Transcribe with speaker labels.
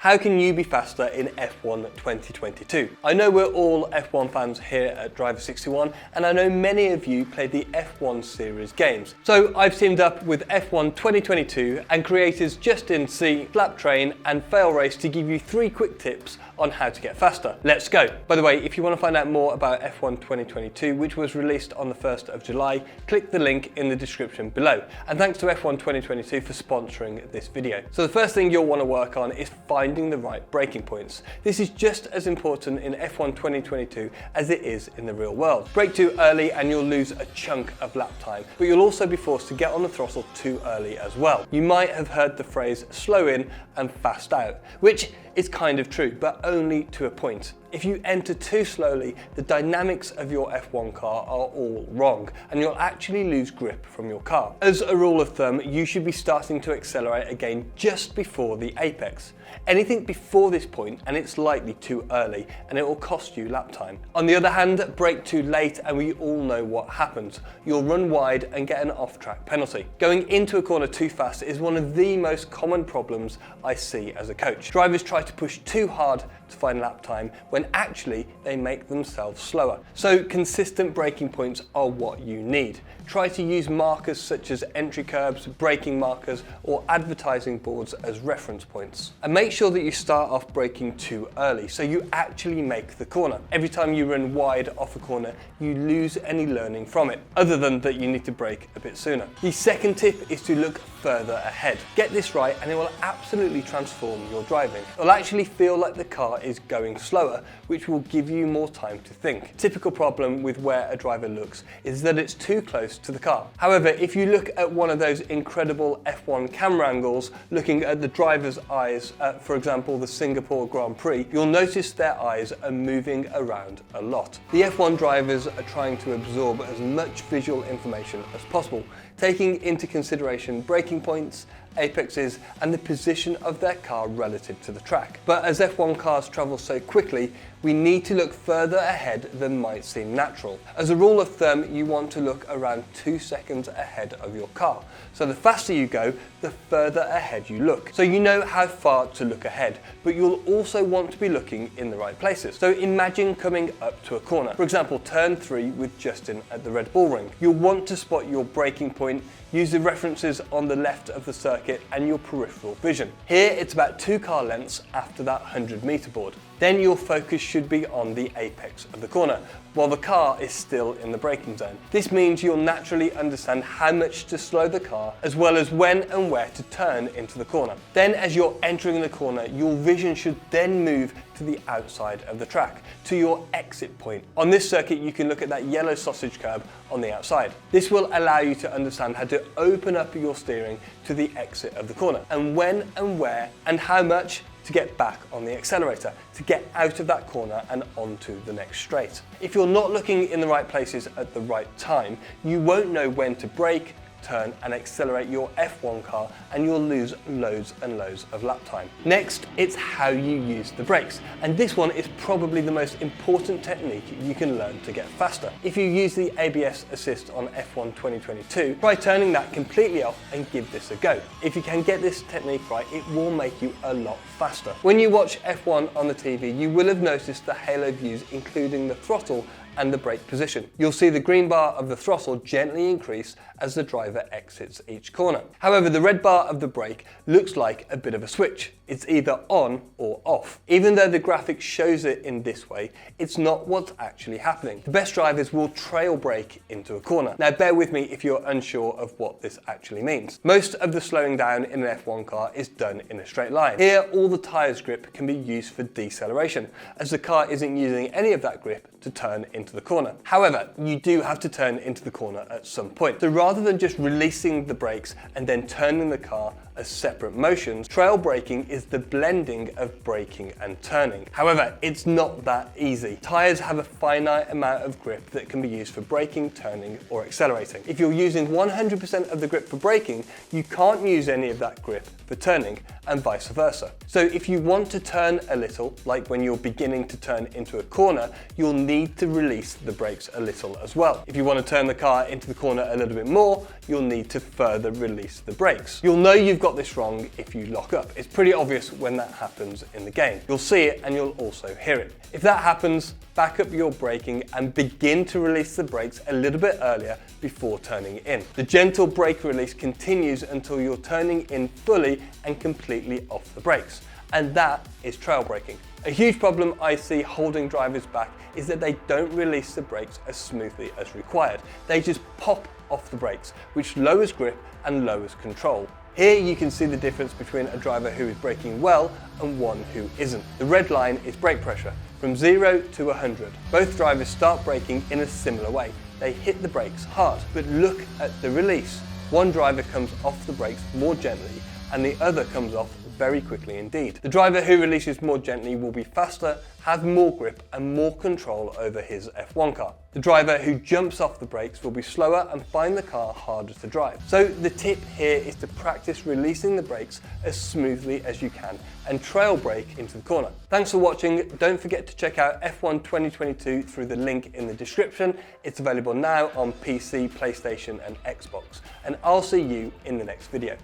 Speaker 1: How can you be faster in F1 2022? I know we're all F1 fans here at Driver61, and I know many of you play the F1 series games. So I've teamed up with F1 2022 and creators Justin Tse, SlapTrain and FailRace to give you 3 quick tips on how to get faster. Let's go! By the way, if you want to find out more about F1 2022, which was released on the 1st of July, click the link in the description below. And thanks to F1 2022 for sponsoring this video. So the first thing you'll want to work on is finding the right braking points. This is just as important in F1 2022 as it is in the real world. Brake too early and you'll lose a chunk of lap time, but you'll also be forced to get on the throttle too early as well. You might have heard the phrase slow in and fast out, which is kind of true, but only to a point. If you enter too slowly, the dynamics of your F1 car are all wrong, and you'll actually lose grip from your car. As a rule of thumb, you should be starting to accelerate again just before the apex. Anything before this point, and it's likely too early, and it will cost you lap time. On the other hand, brake too late, and we all know what happens. You'll run wide and get an off-track penalty. Going into a corner too fast is one of the most common problems I see as a coach. Drivers try to push too hard to find lap time when actually they make themselves slower. So consistent braking points are what you need. Try to use markers such as entry curbs, braking markers, or advertising boards as reference points. And make sure that you start off braking too early so you actually make the corner. Every time you run wide off a corner, you lose any learning from it, other than that you need to brake a bit sooner. The second tip is to look further ahead. Get this right and it will absolutely transform your driving. It'll actually feel like the car is going slower, which will give you more time to think. Typical problem with where a driver looks is that it's too close to the car. However, if you look at one of those incredible F1 camera angles, looking at the driver's eyes at, for example, the Singapore Grand Prix, you'll notice their eyes are moving around a lot. The F1 drivers are trying to absorb as much visual information as possible, taking into consideration braking points, apexes, and the position of their car relative to the track. But as F1 cars travel so quickly, we need to look further ahead than might seem natural. As a rule of thumb, you want to look around 2 seconds ahead of your car. So the faster you go, the further ahead you look. So you know how far to look ahead, but you'll also want to be looking in the right places. So imagine coming up to a corner. For example, turn 3 with Justin at the Red Bull Ring. You'll want to spot your braking point, use the references on the left of the circuit and your peripheral vision. Here it's about 2 car lengths after that 100-meter board. Then your focus should be on the apex of the corner, while the car is still in the braking zone. This means you'll naturally understand how much to slow the car, as well as when and where to turn into the corner. Then as you're entering the corner, your vision should then move to the outside of the track, to your exit point. On this circuit, you can look at that yellow sausage curb on the outside. This will allow you to understand how to open up your steering to the exit of the corner, and when and where and how much to get back on the accelerator, to get out of that corner and onto the next straight. If you're not looking in the right places at the right time, you won't know when to brake, turn and accelerate your F1 car, and you'll lose loads and loads of lap time. Next, it's how you use the brakes, and this one is probably the most important technique you can learn to get faster. If you use the ABS assist on F1 2022, try turning that completely off and give this a go. If you can get this technique right, it will make you a lot faster. When you watch F1 on the TV, you will have noticed the halo views, including the throttle and the brake position. You'll see the green bar of the throttle gently increase as the driver exits each corner. However, the red bar of the brake looks like a bit of a switch. It's either on or off. Even though the graphic shows it in this way, it's not what's actually happening. The best drivers will trail brake into a corner. Now bear with me if you're unsure of what this actually means. Most of the slowing down in an F1 car is done in a straight line. Here, all the tyres grip can be used for deceleration, as the car isn't using any of that grip to turn into the corner. However, you do have to turn into the corner at some point. So rather than just releasing the brakes and then turning the car as separate motions, trail braking is the blending of braking and turning. However, it's not that easy. Tyres have a finite amount of grip that can be used for braking, turning, or accelerating. If you're using 100% of the grip for braking, you can't use any of that grip for turning, and vice versa. So if you want to turn a little, like when you're beginning to turn into a corner, you'll need to release the brakes a little as well. If you want to turn the car into the corner a little bit more, you'll need to further release the brakes. You'll know you've got got this wrong if you lock up. It's pretty obvious when that happens in the game. You'll see it and you'll also hear it. If that happens, back up your braking and begin to release the brakes a little bit earlier before turning in. The gentle brake release continues until you're turning in fully and completely off the brakes. And that is trail braking. A huge problem I see holding drivers back is that they don't release the brakes as smoothly as required. They just pop off the brakes, which lowers grip and lowers control. Here you can see the difference between a driver who is braking well and one who isn't. The red line is brake pressure, from 0 to 100. Both drivers start braking in a similar way. They hit the brakes hard, but look at the release. One driver comes off the brakes more gently and the other comes off very quickly indeed. The driver who releases more gently will be faster, have more grip and more control over his F1 car. The driver who jumps off the brakes will be slower and find the car harder to drive. So the tip here is to practice releasing the brakes as smoothly as you can and trail brake into the corner. Thanks for watching. Don't forget to check out F1 2022 through the link in the description. It's available now on PC, PlayStation and Xbox. And I'll see you in the next video.